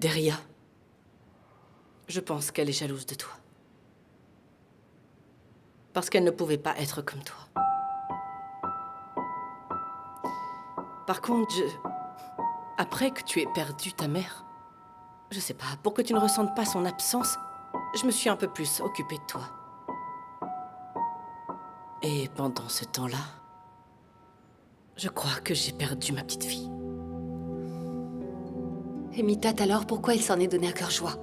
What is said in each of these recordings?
Deria. Je pense qu'elle est jalouse de toi. Parce qu'elle ne pouvait pas être comme toi. Par contre, après que tu aies perdu ta mère, je sais pas, pour que tu ne ressentes pas son absence, je me suis un peu plus occupée de toi. Et pendant ce temps-là, je crois que j'ai perdu ma petite fille. Et Mithat alors, pourquoi il s'en est donné à cœur joie?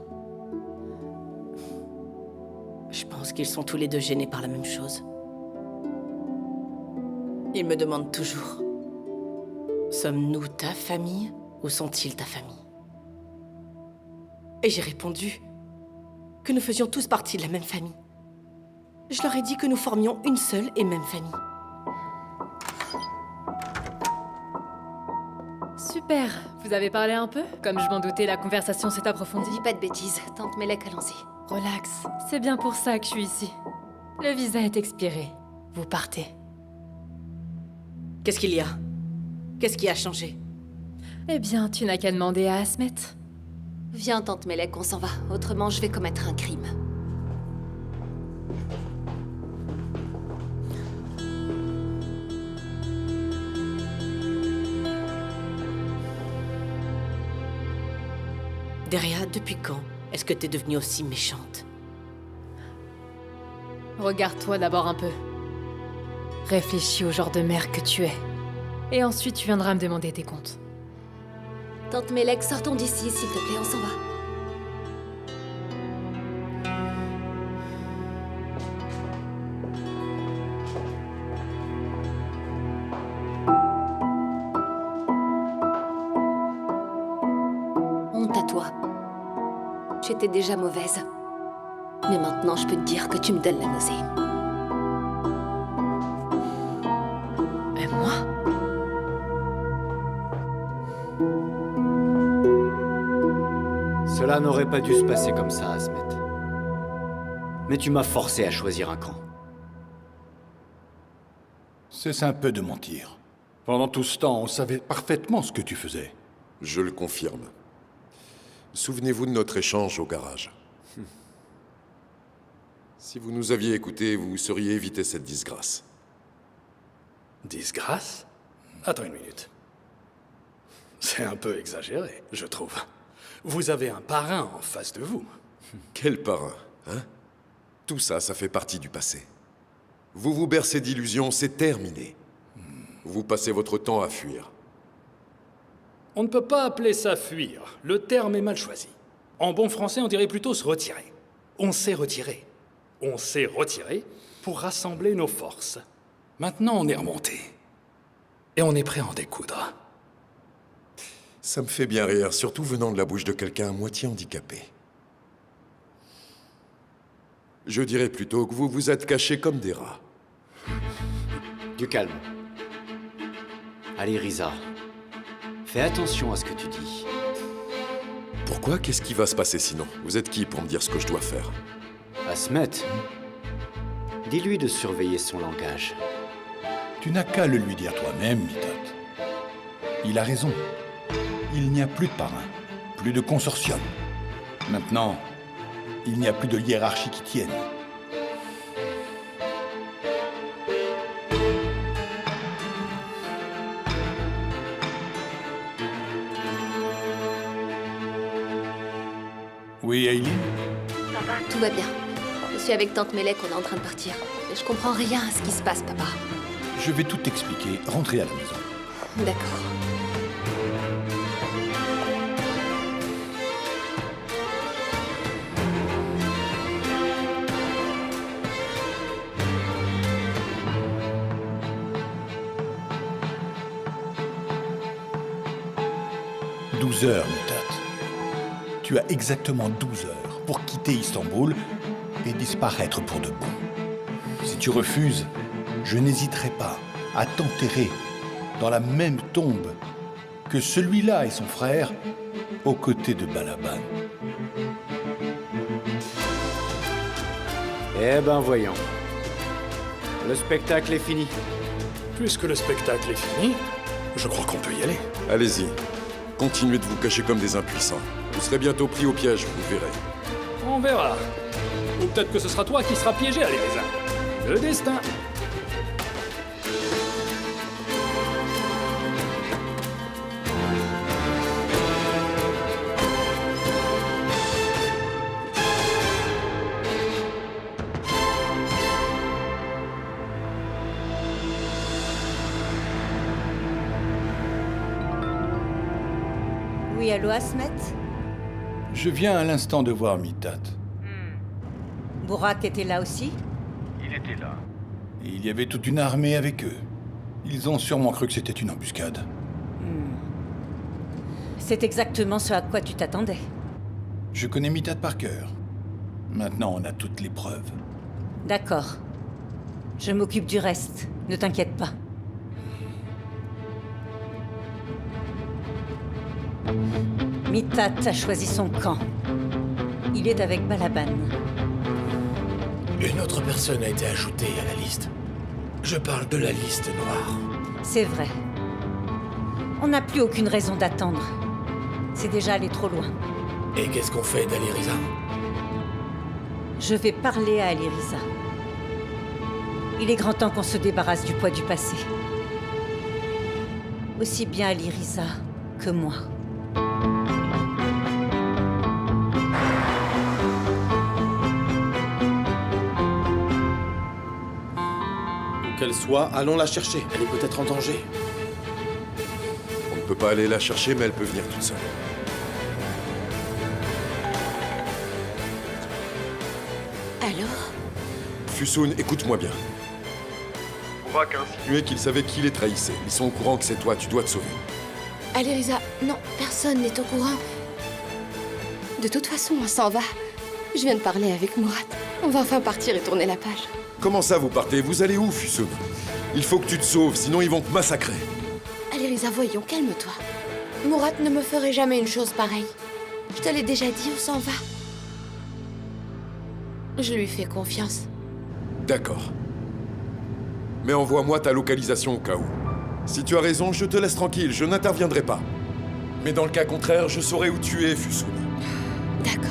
Je pense qu'ils sont tous les deux gênés par la même chose. Ils me demandent toujours, sommes-nous ta famille ou sont-ils ta famille? Et j'ai répondu que nous faisions tous partie de la même famille. Je leur ai dit que nous formions une seule et même famille. Super. Vous avez parlé un peu? Comme je m'en doutais, la conversation s'est approfondie. Dis pas de bêtises, tante Melek, allons-y. Relax. C'est bien pour ça que je suis ici. Le visa est expiré. Vous partez. Qu'est-ce qu'il y a? Qu'est-ce qui a changé? Eh bien, tu n'as qu'à demander à Asmet. Viens, tante Melek, on s'en va. Autrement, je vais commettre un crime. Deria, depuis quand est-ce que t'es devenue aussi méchante? Regarde-toi d'abord un peu. Réfléchis au genre de mère que tu es. Et ensuite, tu viendras me demander tes comptes. Tante Melek, sortons d'ici, s'il te plaît, on s'en va. Honte à toi. Tu étais déjà mauvaise. Mais maintenant, je peux te dire que tu me donnes la nausée. Et moi? Cela n'aurait pas dû se passer comme ça, Asmet. Mais tu m'as forcé à choisir un camp. C'est un peu de mentir. Pendant tout ce temps, on savait parfaitement ce que tu faisais. Je le confirme. Souvenez-vous de notre échange au garage. Si vous nous aviez écoutés, vous seriez évité cette disgrâce. Disgrâce? Attends une minute. C'est un peu exagéré, je trouve. Vous avez un parrain en face de vous. Quel parrain, hein? Tout ça, ça fait partie du passé. Vous vous bercez d'illusions, c'est terminé. Vous passez votre temps à fuir. On ne peut pas appeler ça fuir. Le terme est mal choisi. En bon français, on dirait plutôt se retirer. On s'est retiré. On s'est retiré pour rassembler nos forces. Maintenant, on est remonté. Et on est prêt à en découdre. Ça me fait bien rire, surtout venant de la bouche de quelqu'un à moitié handicapé. Je dirais plutôt que vous vous êtes cachés comme des rats. Du calme. Allez, Riza. Fais attention à ce que tu dis. Pourquoi? Qu'est-ce qui va se passer sinon? Vous êtes qui pour me dire ce que je dois faire? Asmet, dis-lui de surveiller son langage. Tu n'as qu'à le lui dire toi-même, Mithat. Il a raison. Il n'y a plus de parrain, plus de consortium. Maintenant, il n'y a plus de hiérarchie qui tienne. Oui, Aileen? Tout va bien. Je suis avec tante Melek, on est en train de partir. Et je comprends rien à ce qui se passe, papa. Je vais tout t'expliquer. Rentrez à la maison. D'accord. « 12 heures, Mithat. Tu as exactement 12 heures pour quitter Istanbul et disparaître pour de bon. Si tu refuses, je n'hésiterai pas à t'enterrer dans la même tombe que celui-là et son frère aux côtés de Balaban. » Eh ben voyons. Le spectacle est fini. Puisque le spectacle est fini, je crois qu'on peut y aller. Allez-y, continuez de vous cacher comme des impuissants. Vous serez bientôt pris au piège, vous verrez. On verra. Ou peut-être que ce sera toi qui seras piégé, Alireza. Le destin. Oui, allô, Asmet? Je viens à l'instant de voir Mitat. Bourak était là aussi? Et il y avait toute une armée avec eux. Ils ont sûrement cru que c'était une embuscade. C'est exactement ce à quoi tu t'attendais. Je connais Mitat par cœur. Maintenant, on a toutes les preuves. D'accord. Je m'occupe du reste, ne t'inquiète pas. Mitat a choisi son camp. Il est avec Balaban. Une autre personne a été ajoutée à la liste. Je parle de la liste noire. C'est vrai. On n'a plus aucune raison d'attendre. C'est déjà allé trop loin. Et qu'est-ce qu'on fait d'Alireza? Je vais parler à Alireza. Il est grand temps qu'on se débarrasse du poids du passé. Aussi bien Alireza que moi. Qu'elle soit, allons la chercher. Elle est peut-être en danger. On ne peut pas aller la chercher, mais elle peut venir toute seule. Alors? Fusoun, écoute-moi bien. Bourak a insinué qu'il savait qui les trahissait. Ils sont au courant que c'est toi, tu dois te sauver. Alireza, non, personne n'est au courant. De toute façon, on s'en va. Je viens de parler avec Murat. On va enfin partir et tourner la page. Comment ça, vous partez? Vous allez où, Fusoun? Il faut que tu te sauves, sinon ils vont te massacrer. Alireza, voyons, calme-toi. Murat ne me ferait jamais une chose pareille. Je te l'ai déjà dit, on s'en va. Je lui fais confiance. D'accord. Mais envoie-moi ta localisation au cas où. Si tu as raison, je te laisse tranquille, je n'interviendrai pas. Mais dans le cas contraire, je saurai où tu es, Fusoun. D'accord.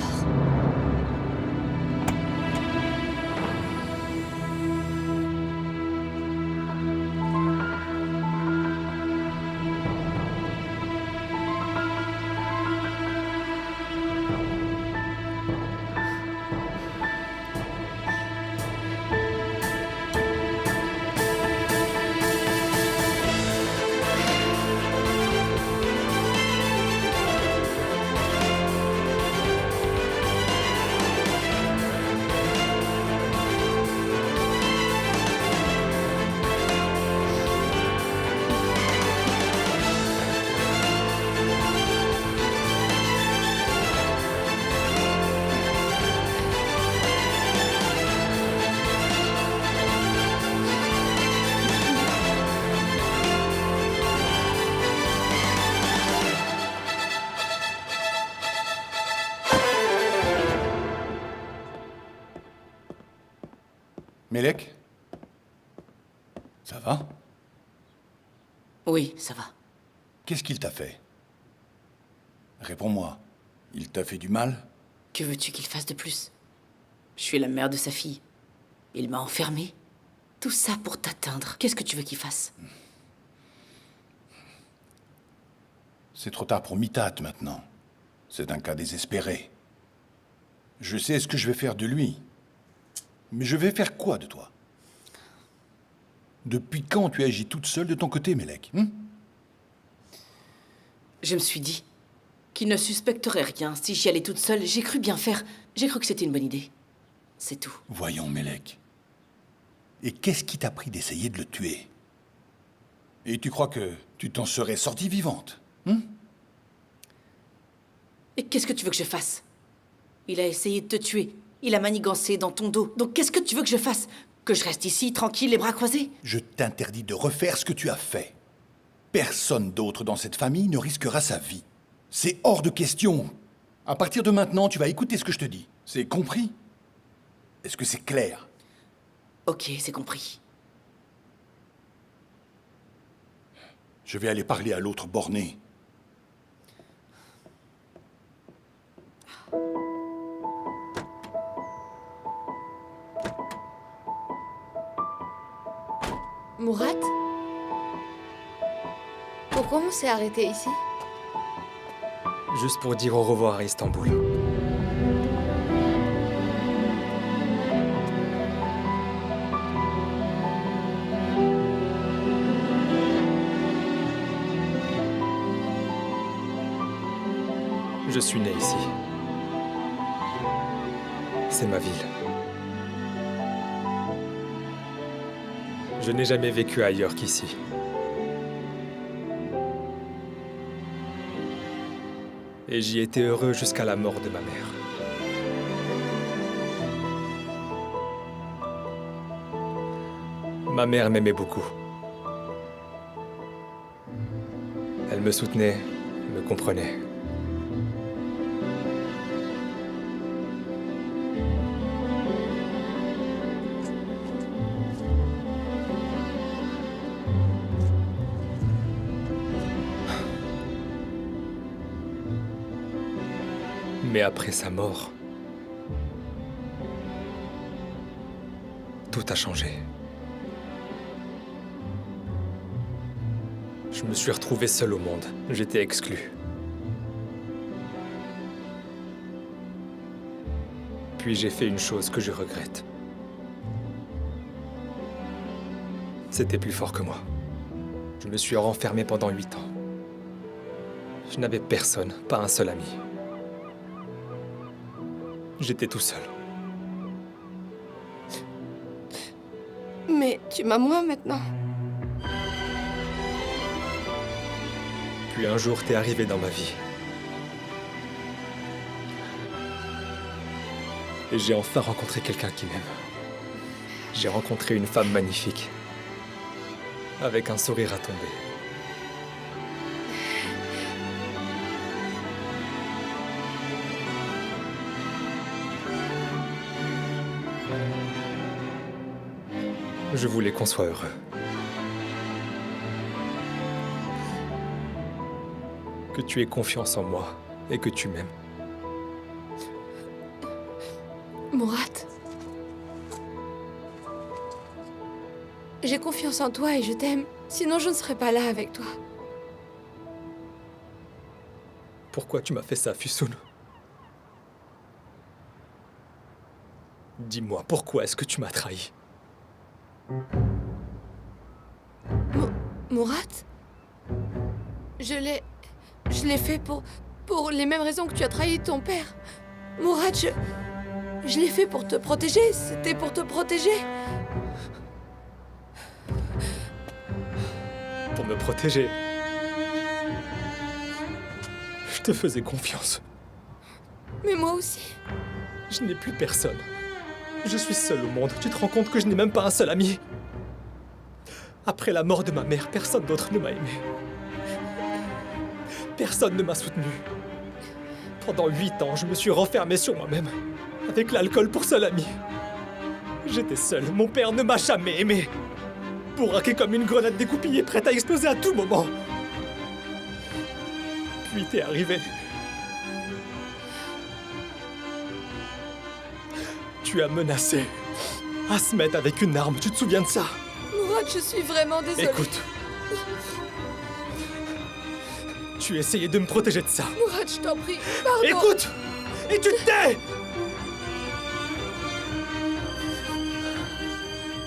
Melek? Ça va? Oui, ça va. Qu'est-ce qu'il t'a fait? Réponds-moi. Il t'a fait du mal? Que veux-tu qu'il fasse de plus? Je suis la mère de sa fille. Il m'a enfermée. Tout ça pour t'atteindre. Qu'est-ce que tu veux qu'il fasse? C'est trop tard pour Mitat maintenant. C'est un cas désespéré. Je sais ce que je vais faire de lui. Mais je vais faire quoi de toi? Depuis quand tu agis toute seule de ton côté, Melek? Je me suis dit qu'il ne suspecterait rien si j'y allais toute seule. J'ai cru bien faire. J'ai cru que c'était une bonne idée. C'est tout. Voyons, Melek. Et qu'est-ce qui t'a pris d'essayer de le tuer? Et tu crois que tu t'en serais sortie vivante? Et qu'est-ce que tu veux que je fasse? Il a essayé de te tuer. Il a manigancé dans ton dos. Donc qu'est-ce que tu veux que je fasse? Que je reste ici, tranquille, les bras croisés? Je t'interdis de refaire ce que tu as fait. Personne d'autre dans cette famille ne risquera sa vie. C'est hors de question. À partir de maintenant, tu vas écouter ce que je te dis. C'est compris? Est-ce que c'est clair? Ok, c'est compris. Je vais aller parler à l'autre borné. Mourad? Pourquoi on s'est arrêté ici? Juste pour dire au revoir à Istanbul. Je suis né ici. C'est ma ville. Je n'ai jamais vécu ailleurs qu'ici. Et j'y étais heureux jusqu'à la mort de ma mère. Ma mère m'aimait beaucoup. Elle me soutenait, me comprenait. Mais après sa mort, tout a changé. Je me suis retrouvé seul au monde. J'étais exclu. Puis j'ai fait une chose que je regrette. C'était plus fort que moi. Je me suis renfermé pendant 8 ans. Je n'avais personne, pas un seul ami. J'étais tout seul. Mais tu m'as moi maintenant. Puis un jour, t'es arrivé dans ma vie. Et j'ai enfin rencontré quelqu'un qui m'aime. J'ai rencontré une femme magnifique. Avec un sourire à tomber. Je voulais qu'on soit heureux. Que tu aies confiance en moi et que tu m'aimes. Mourad. J'ai confiance en toi et je t'aime. Sinon, je ne serais pas là avec toi. Pourquoi tu m'as fait ça, Füsun? Dis-moi, pourquoi est-ce que tu m'as trahi? Mourad? Je l'ai fait pour les mêmes raisons que tu as trahi ton père. Mourad, je l'ai fait pour te protéger. C'était pour te protéger. Pour me protéger. Je te faisais confiance. Mais moi aussi. Je n'ai plus personne. Je suis seul au monde. Tu te rends compte que je n'ai même pas un seul ami? Après la mort de ma mère, personne d'autre ne m'a aimé. Personne ne m'a soutenu. Pendant 8 ans, je me suis renfermé sur moi-même, avec l'alcool pour seul ami. J'étais seul. Mon père ne m'a jamais aimé. Bourraqué comme une grenade découpillée, prête à exploser à tout moment. Puis t'es arrivé. Tu as menacé à se mettre avec une arme. Tu te souviens de ça? Mourad, je suis vraiment désolée. Écoute. Tu essayais de me protéger de ça. Mourad, je t'en prie, pardon. Écoute! Et tu te tais!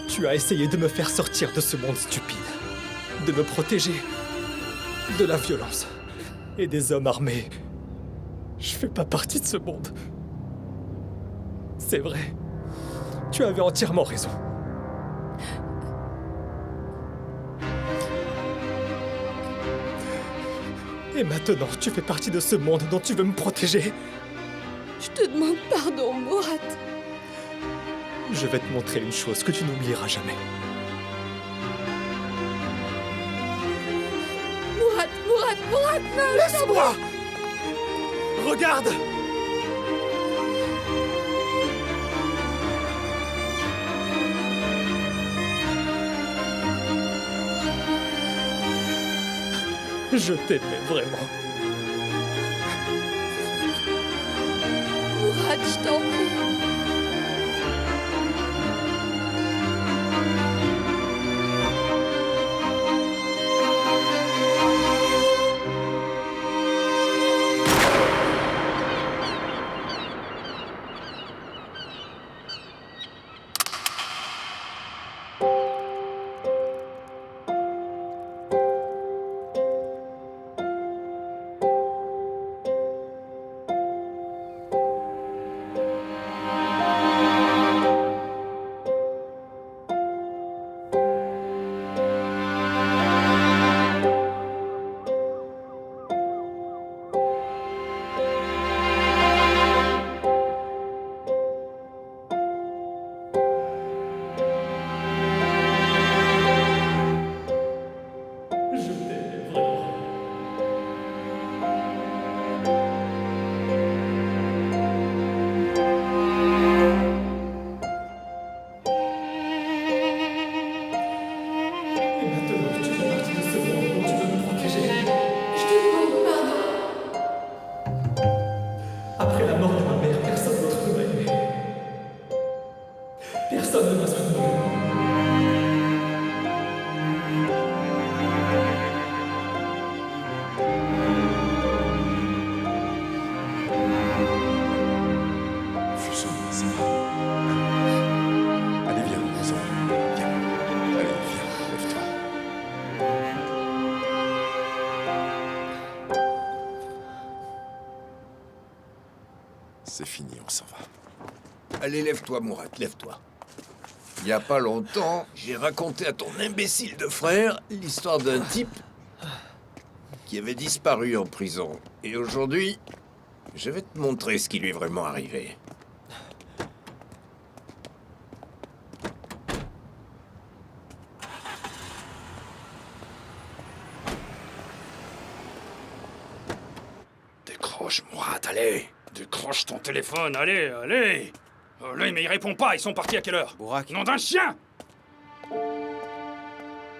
Tu as essayé de me faire sortir de ce monde stupide. De me protéger de la violence et des hommes armés. Je fais pas partie de ce monde. C'est vrai. Tu avais entièrement raison. Et maintenant, tu fais partie de ce monde dont tu veux me protéger. Je te demande pardon, Mourad. Je vais te montrer une chose que tu n'oublieras jamais. Mourad, non! Laisse-moi! Regarde! Je t'aimais vraiment. Mourad, je t'en prie. Après la mort de ma mère, personne d'autre ne m'a aimé. Personne ne m'a soutenu. Fuson, ça va. Allez, viens, on s'en va. Viens. Allez, viens, lève-toi. C'est fini, on s'en va. Allez, lève-toi, Mourad, lève-toi. Il y a pas longtemps, j'ai raconté à ton imbécile de frère l'histoire d'un type qui avait disparu en prison. Et aujourd'hui, je vais te montrer ce qui lui est vraiment arrivé. Décroche, Mourad, allez. Décroche ton téléphone, allez, allez. Allez, mais il répond pas, ils sont partis à quelle heure? Bourak. Nom d'un chien!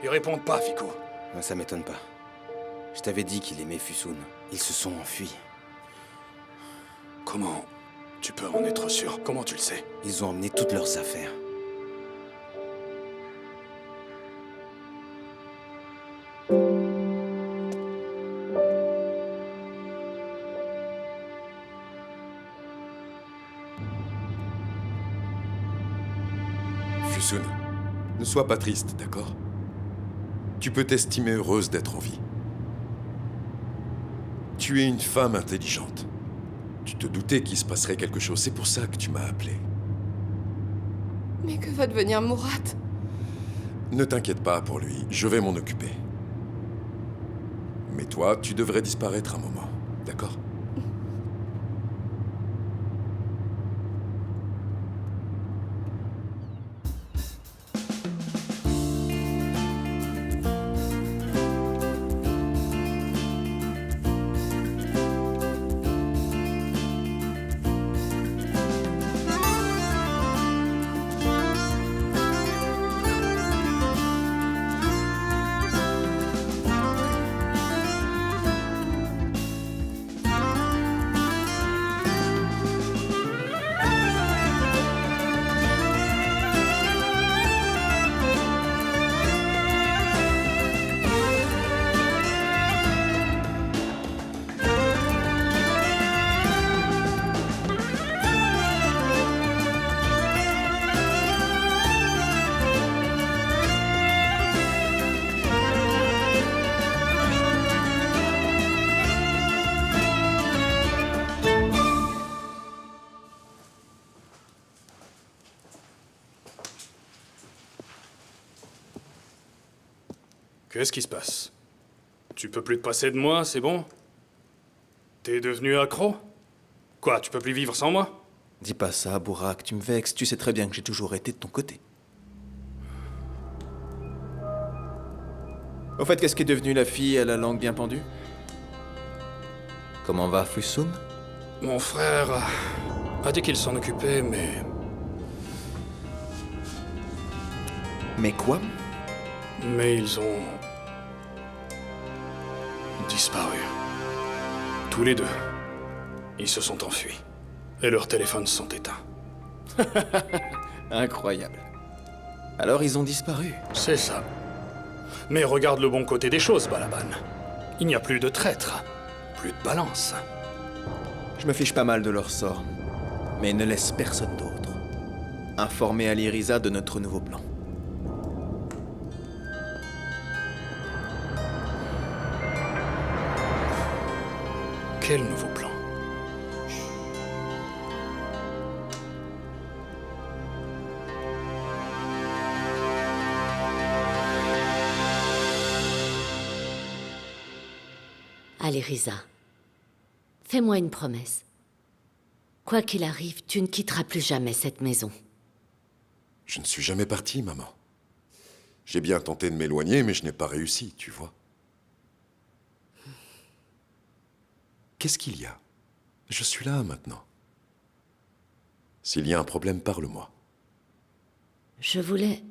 Ils répondent pas, Fico. Ça m'étonne pas. Je t'avais dit qu'il aimait Fusoun. Ils se sont enfuis. Comment tu peux en être sûr? Comment tu le sais? Ils ont emmené toutes leurs affaires. Fusun, ne sois pas triste, d'accord? Tu peux t'estimer heureuse d'être en vie. Tu es une femme intelligente. Tu te doutais qu'il se passerait quelque chose, c'est pour ça que tu m'as appelé. Mais que va devenir Mourad? Ne t'inquiète pas pour lui, je vais m'en occuper. Mais toi, tu devrais disparaître un moment, d'accord? Qu'est-ce qui se passe? Tu peux plus te passer de moi, c'est bon? T'es devenu accro? Quoi, tu peux plus vivre sans moi? Dis pas ça, Bourak, tu me vexes. Tu sais très bien que j'ai toujours été de ton côté. Au fait, qu'est-ce qui est devenu la fille à la langue bien pendue? Comment va Fusoun? Mon frère a dit qu'il s'en occupait, mais... Mais quoi? Mais ils ont... disparu. Tous les deux. Ils se sont enfuis. Et leurs téléphones sont éteints. Incroyable. Alors ils ont disparu. C'est ça. Mais regarde le bon côté des choses, Balaban. Il n'y a plus de traîtres, plus de balance. Je me fiche pas mal de leur sort, mais ne laisse personne d'autre. Informer Ali Riza de notre nouveau plan. Quel nouveau plan? Allez, Riza. Fais-moi une promesse. Quoi qu'il arrive, tu ne quitteras plus jamais cette maison. Je ne suis jamais parti, maman. J'ai bien tenté de m'éloigner, mais je n'ai pas réussi, tu vois. Qu'est-ce qu'il y a? Je suis là maintenant. S'il y a un problème, parle-moi. Je voulais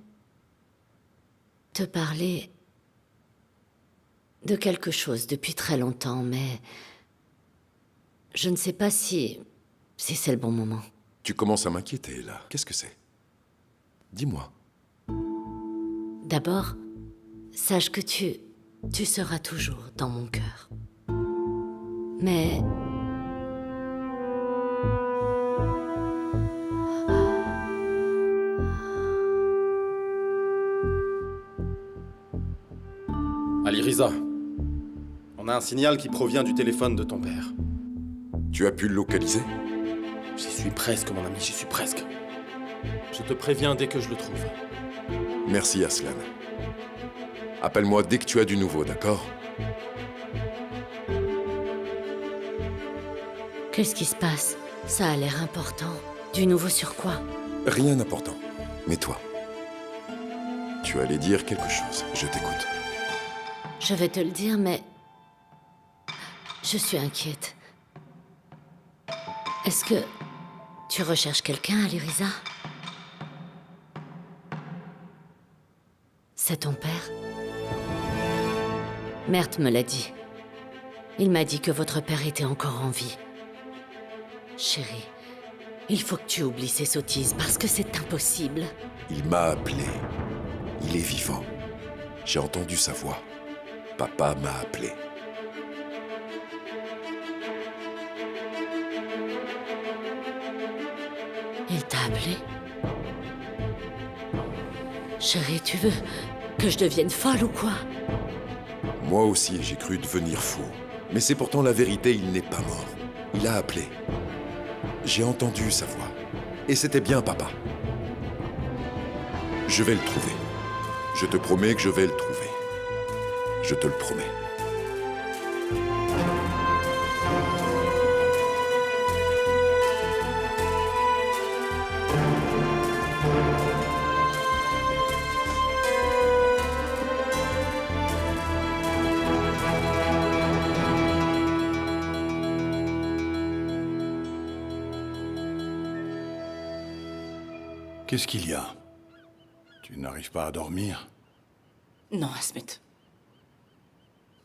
te parler de quelque chose depuis très longtemps, mais je ne sais pas si c'est le bon moment. Tu commences à m'inquiéter, là. Qu'est-ce que c'est? Dis-moi. D'abord, sache que tu seras toujours dans mon cœur. Mais Ali Riza, on a un signal qui provient du téléphone de ton père. Tu as pu le localiser? J'y suis presque, mon ami, j'y suis presque. Je te préviens dès que je le trouve. Merci, Aslan. Appelle-moi dès que tu as du nouveau, d'accord? qu'est-ce qui se passe? Ça a l'air important. Du nouveau sur quoi? Rien d'important. Mais toi, tu allais dire quelque chose. Je t'écoute. Je vais te le dire, mais je suis inquiète. Est-ce que tu recherches quelqu'un, Ali Riza? C'est ton père? Mert me l'a dit. Il m'a dit que votre père était encore en vie. Chérie, il faut que tu oublies ces sottises parce que c'est impossible. Il m'a appelé. Il est vivant. J'ai entendu sa voix. Papa m'a appelé. Il t'a appelé? Chérie, tu veux que je devienne folle ou quoi? Moi aussi, j'ai cru devenir fou. Mais c'est pourtant la vérité, il n'est pas mort. Il a appelé. J'ai entendu sa voix. Et c'était bien, papa. Je vais le trouver. Je te promets que je vais le trouver. Je te le promets. Qu'est-ce qu'il y a? Tu n'arrives pas à dormir? Non, Asmet.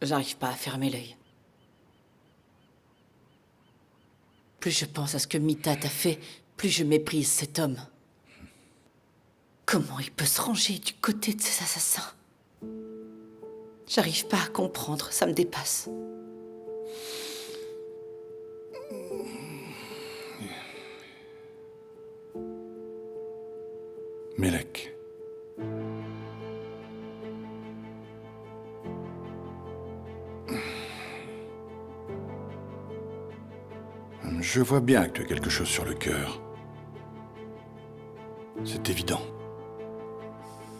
J'arrive pas à fermer l'œil. Plus je pense à ce que Mita t'a fait, plus je méprise cet homme. Comment il peut se ranger du côté de ces assassins? J'arrive pas à comprendre, ça me dépasse. Melek. Je vois bien que tu as quelque chose sur le cœur. C'est évident.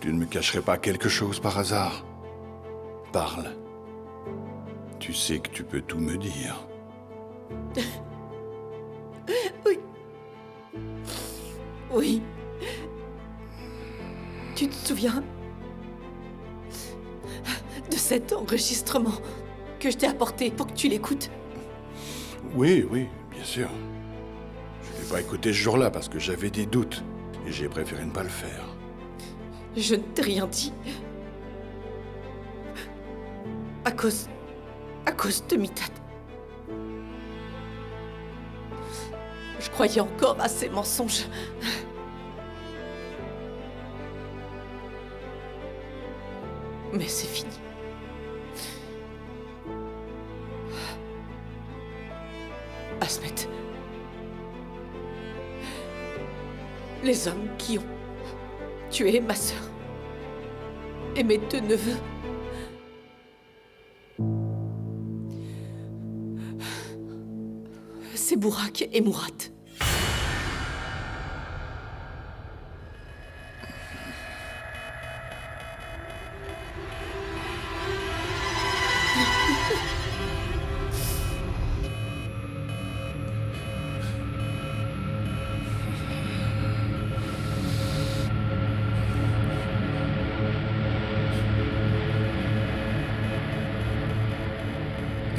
Tu ne me cacherais pas quelque chose par hasard. Parle. Tu sais que tu peux tout me dire. Oui. Oui. Tu te souviens de cet enregistrement que je t'ai apporté pour que tu l'écoutes? Oui, oui, bien sûr. Je ne l'ai pas écouté ce jour-là parce que j'avais des doutes et j'ai préféré ne pas le faire. Je ne t'ai rien dit. À cause de Mitat. Je croyais encore à ces mensonges. Mais c'est fini. Asmet. Les hommes qui ont tué ma sœur et mes 2 neveux. C'est Bourak et Murat.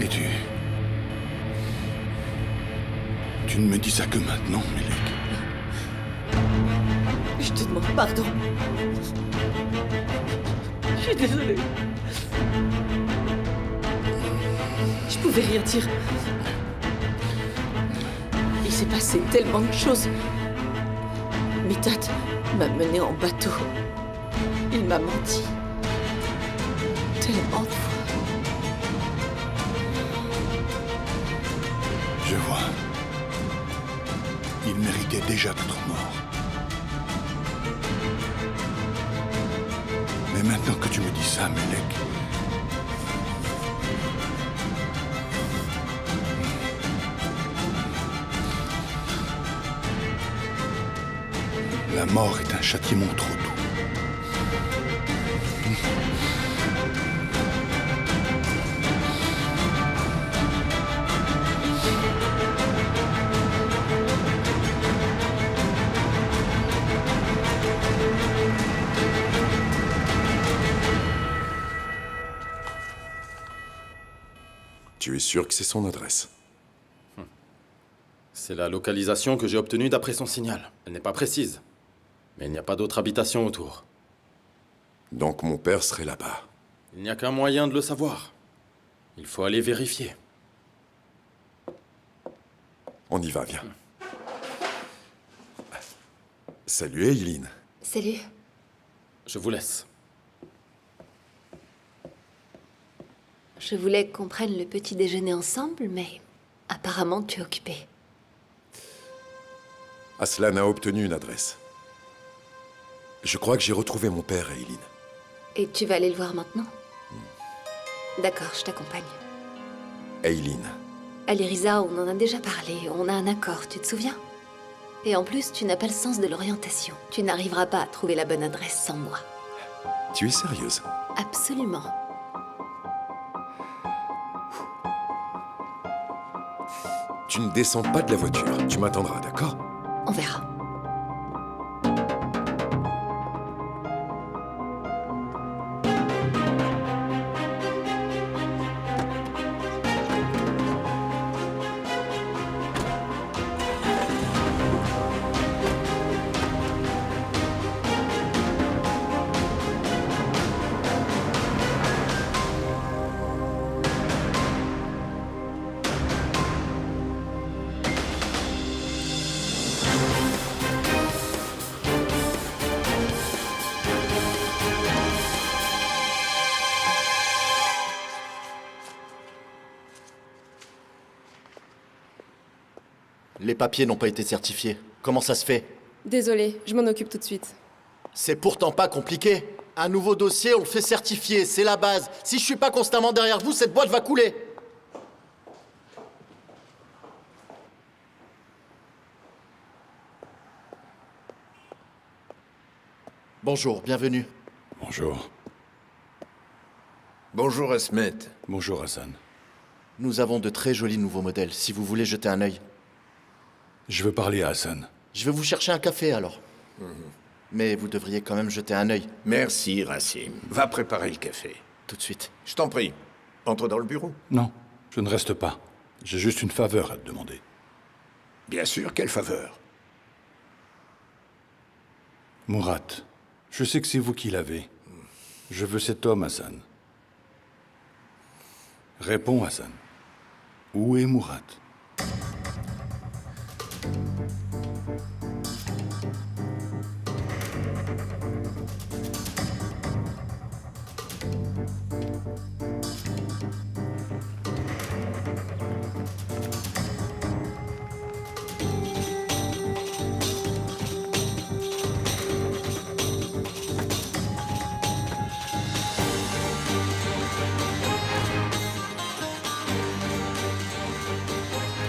Et tu ne me dis ça que maintenant, Melek. Je te demande pardon. Je suis désolée. Je pouvais rien dire. Il s'est passé tellement de choses. Mithat m'a mené en bateau. Il m'a menti. Tellement de fois. Je vois. Il méritait déjà d'être mort. Mais maintenant que tu me dis ça, Melek... La mort est un châtiment trop doux. Tu es sûr que c'est son adresse? C'est la localisation que j'ai obtenue d'après son signal. Elle n'est pas précise. Mais il n'y a pas d'autre habitation autour. Donc mon père serait là-bas. Il n'y a qu'un moyen de le savoir. Il faut aller vérifier. On y va, viens. Salut, Eileen. Salut. Je vous laisse. Je voulais qu'on prenne le petit déjeuner ensemble, mais apparemment tu es occupé. Aslan a obtenu une adresse. Je crois que j'ai retrouvé mon père, Eileen. Et tu vas aller le voir maintenant? D'accord, je t'accompagne. Eileen. Aliriza, on en a déjà parlé, on a un accord, tu te souviens? Et en plus, tu n'as pas le sens de l'orientation. Tu n'arriveras pas à trouver la bonne adresse sans moi. Tu es sérieuse? Absolument. Tu ne descends pas de la voiture. Tu m'attendras, d'accord? On verra. Les papiers n'ont pas été certifiés. Comment ça se fait? Désolée, je m'en occupe tout de suite. C'est pourtant pas compliqué. Un nouveau dossier, on le fait certifier, c'est la base. Si je suis pas constamment derrière vous, cette boîte va couler. Bonjour, bienvenue. Bonjour. Bonjour, Asmet. Bonjour, Hassan. Nous avons de très jolis nouveaux modèles, si vous voulez jeter un œil. Je veux parler à Hassan. Je vais vous chercher un café, alors. Mais vous devriez quand même jeter un œil. Merci, Racine. Va préparer le café. Tout de suite. Je t'en prie. Entre dans le bureau. Non, je ne reste pas. J'ai juste une faveur à te demander. Bien sûr, quelle faveur? Murat, je sais que c'est vous qui l'avez. Je veux cet homme, Hassan. Réponds, Hassan. Où est Murat?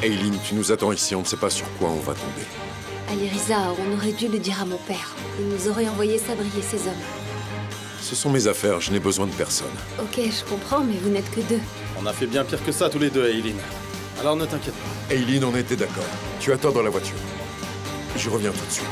Aileen, tu nous attends ici, on ne sait pas sur quoi on va tomber. Aliriza, on aurait dû le dire à mon père. Il nous aurait envoyé Sabri et ses hommes. Ce sont mes affaires, je n'ai besoin de personne. Ok, je comprends, mais vous n'êtes que deux. On a fait bien pire que ça tous les deux, Aileen. Alors ne t'inquiète pas. Aileen, on était d'accord. Tu attends dans la voiture. Je reviens tout de suite.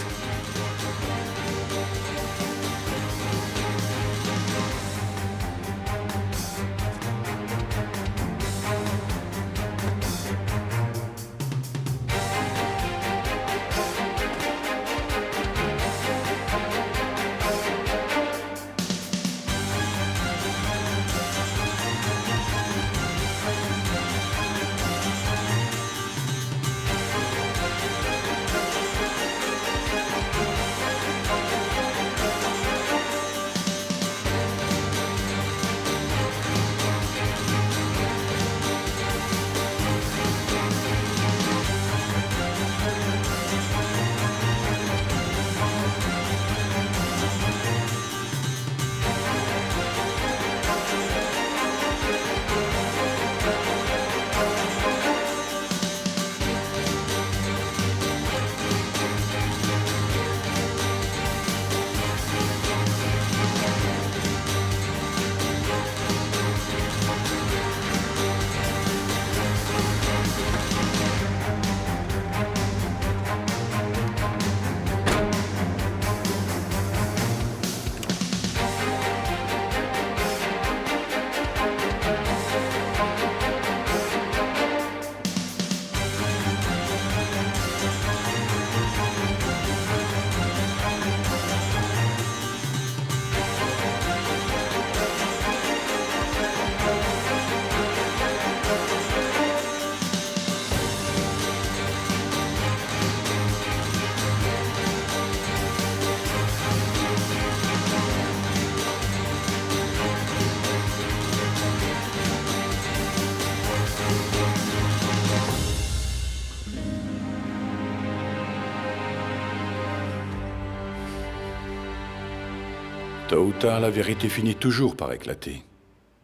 Tôt ou tard, la vérité finit toujours par éclater.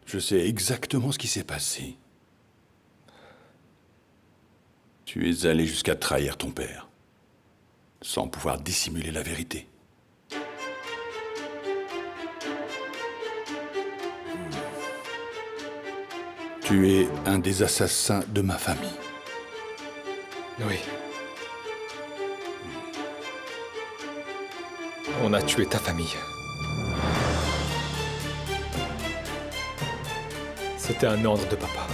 Je sais exactement ce qui s'est passé. Tu es allé jusqu'à trahir ton père, sans pouvoir dissimuler la vérité. Tu es un des assassins de ma famille. Oui. On a tué ta famille. C'était un ordre de papa.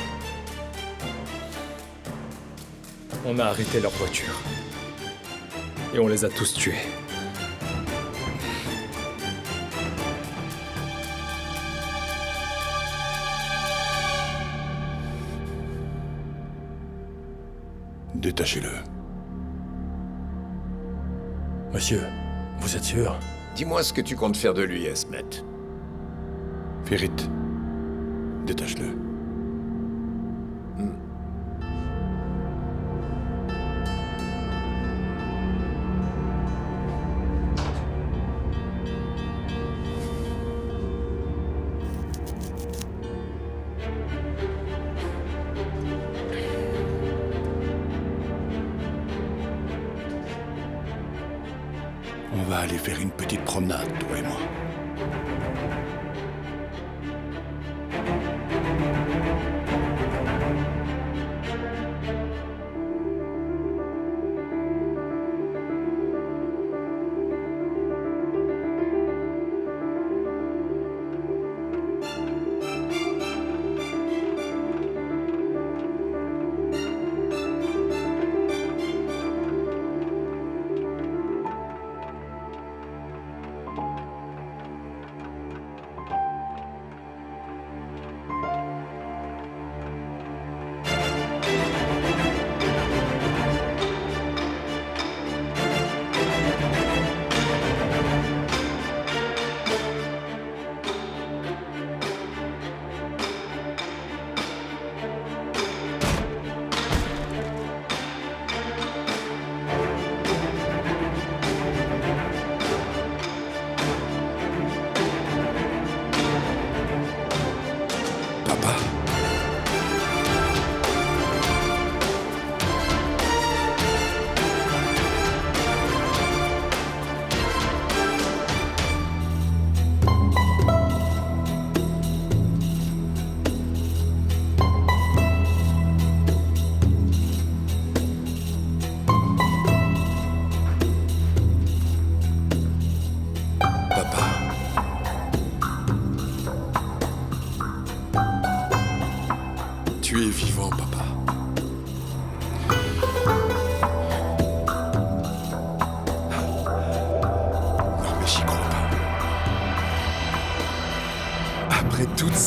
On a arrêté leur voiture. Et on les a tous tués. Détachez-le. Monsieur, vous êtes sûr? Dis-moi ce que tu comptes faire de lui, Esmet. Ferit, détache-le. On va aller faire une petite promenade, toi et moi.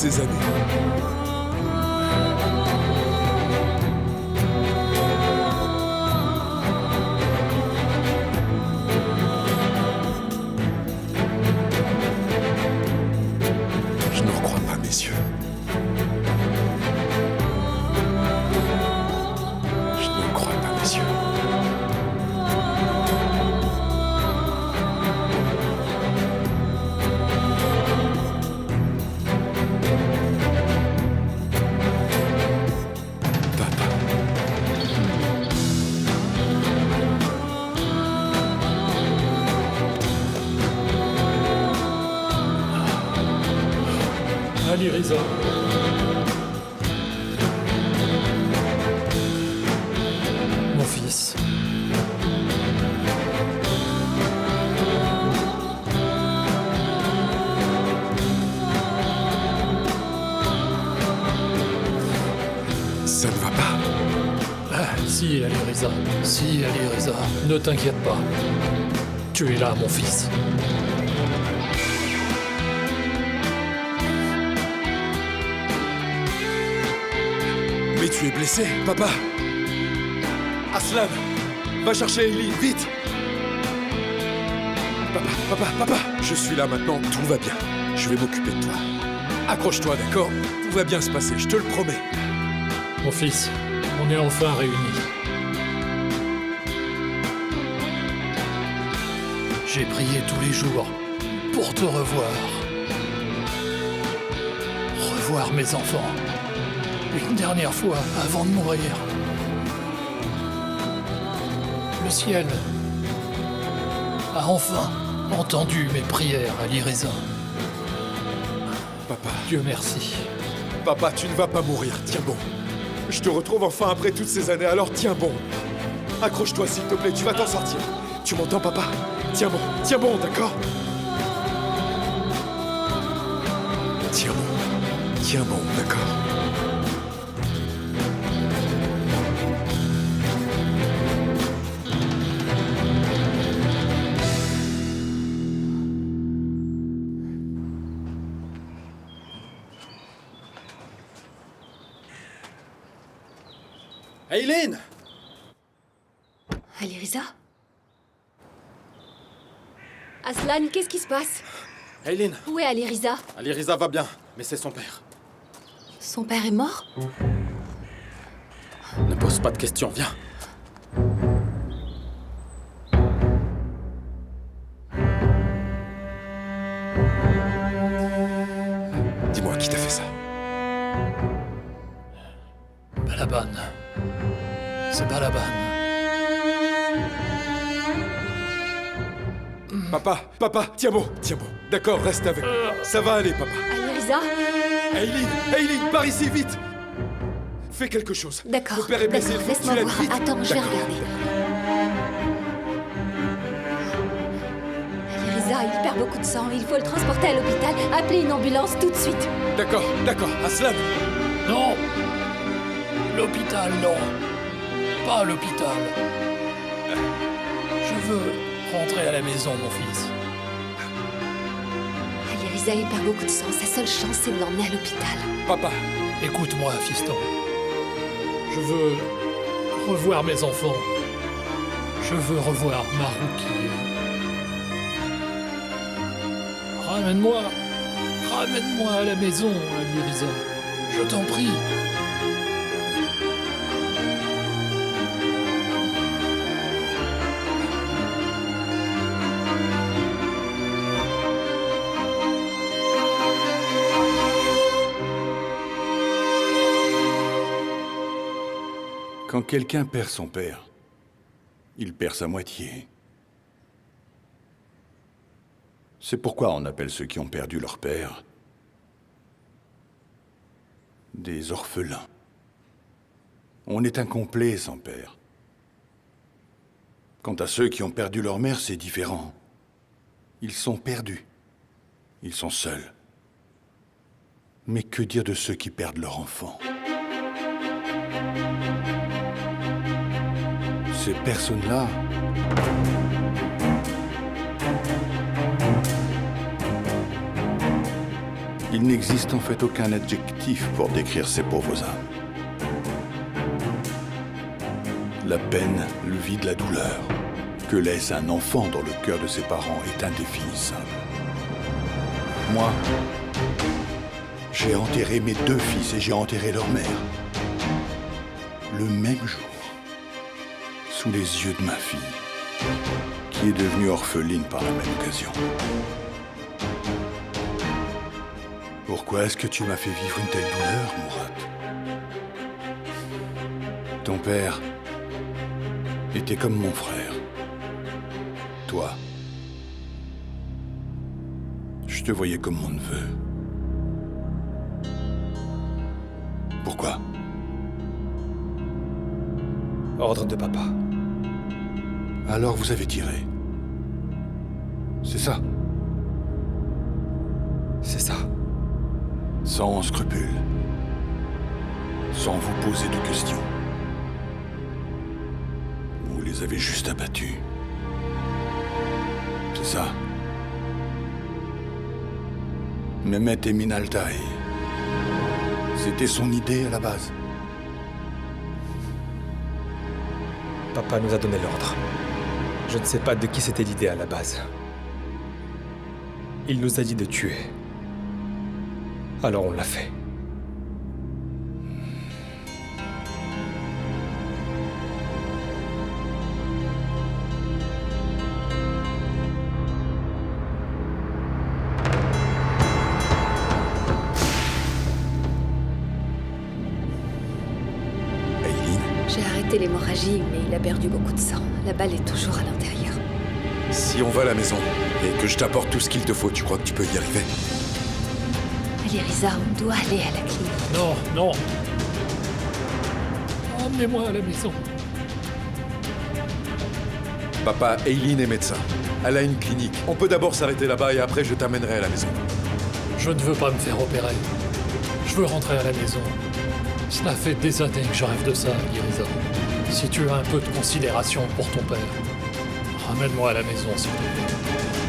ces années. Je ne recrois pas mes yeux. Je ne crois pas mes yeux. Aliriza. Mon fils. Ça ne va pas. Ah, si, Aliriza. Si, Aliriza. Ne t'inquiète pas. Tu es là, mon fils. Mais tu es blessé, papa. Aslan, va chercher Ellie, vite. Papa, je suis là maintenant, tout va bien. Je vais m'occuper de toi. Accroche-toi, d'accord? Tout va bien se passer, je te le promets. Mon fils, on est enfin réunis. J'ai prié tous les jours pour te revoir. Revoir mes enfants. Une dernière fois avant de mourir. Le ciel a enfin entendu mes prières, Aliriza. Papa. Dieu merci. Papa, tu ne vas pas mourir, tiens bon. Je te retrouve enfin après toutes ces années, alors tiens bon. Accroche-toi s'il te plaît, tu vas t'en sortir. Tu m'entends, papa? Tiens bon, d'accord? Tiens bon, d'accord? Aileen! Aliriza? Aslan, qu'est-ce qui se passe? Aileen! Où est Aliriza? Aliriza va bien, mais c'est son père. Son père est mort? Ne pose pas de questions, viens. Dis-moi, qui t'a fait ça? Balaban. C'est Balaban. Papa, tiens bon. D'accord, reste avec moi. Ça va aller, papa. Aliriza? Aileen, par ici, vite! Fais quelque chose. D'accord, Le père est blessé, il faut que tu laisse-moi l'aides voir. vite. Attends, je vais D'accord. regarder. Aliriza, il perd beaucoup de sang. Il faut le transporter à l'hôpital. Appelez une ambulance tout de suite. D'accord. Aslan! Non! L'hôpital, non. Pas l'hôpital. Je veux rentrer à la maison, mon fils. Aliriza, il perd beaucoup de sang. Sa seule chance, c'est de l'emmener à l'hôpital. Papa! Écoute-moi, fiston. Je veux revoir mes enfants. Je veux revoir Marouki. Ramène-moi à la maison, Aliriza. Je t'en prie. Quand quelqu'un perd son père, il perd sa moitié. C'est pourquoi on appelle ceux qui ont perdu leur père des orphelins. On est incomplet sans père. Quant à ceux qui ont perdu leur mère, c'est différent. Ils sont perdus. Ils sont seuls. Mais que dire de ceux qui perdent leur enfant ? Ces personnes-là Il n'existe en fait aucun adjectif pour décrire ces pauvres âmes. La peine, le vide, la douleur que laisse un enfant dans le cœur de ses parents est indéfinissable. Moi, j'ai enterré mes 2 fils et j'ai enterré leur mère. Le même jour, sous les yeux de ma fille, qui est devenue orpheline par la même occasion. Pourquoi est-ce que tu m'as fait vivre une telle douleur, Mourad? Ton père était comme mon frère. Toi, je te voyais comme mon neveu. Pourquoi? Ordre de papa. Alors vous avez tiré. C'est ça? C'est ça. Sans scrupule. Sans vous poser de questions. Vous les avez juste abattus. C'est ça. Mehmet Emin Altay. C'était son idée à la base. Papa nous a donné l'ordre. Je ne sais pas de qui c'était l'idée à la base. Il nous a dit de tuer. Alors on l'a fait. J'ai arrêté l'hémorragie, mais il a perdu beaucoup de sang. La balle est toujours à l'intérieur. Si on va à la maison et que je t'apporte tout ce qu'il te faut, tu crois que tu peux y arriver? Aliriza, on doit aller à la clinique. Non, non. Emmenez-moi à la maison. Papa, Eileen est médecin. Elle a une clinique. On peut d'abord s'arrêter là-bas et après je t'amènerai à la maison. Je ne veux pas me faire opérer. Je veux rentrer à la maison. Cela fait des années que je rêve de ça, Aliriza. Si tu as un peu de considération pour ton père, ramène-moi à la maison, s'il te plaît.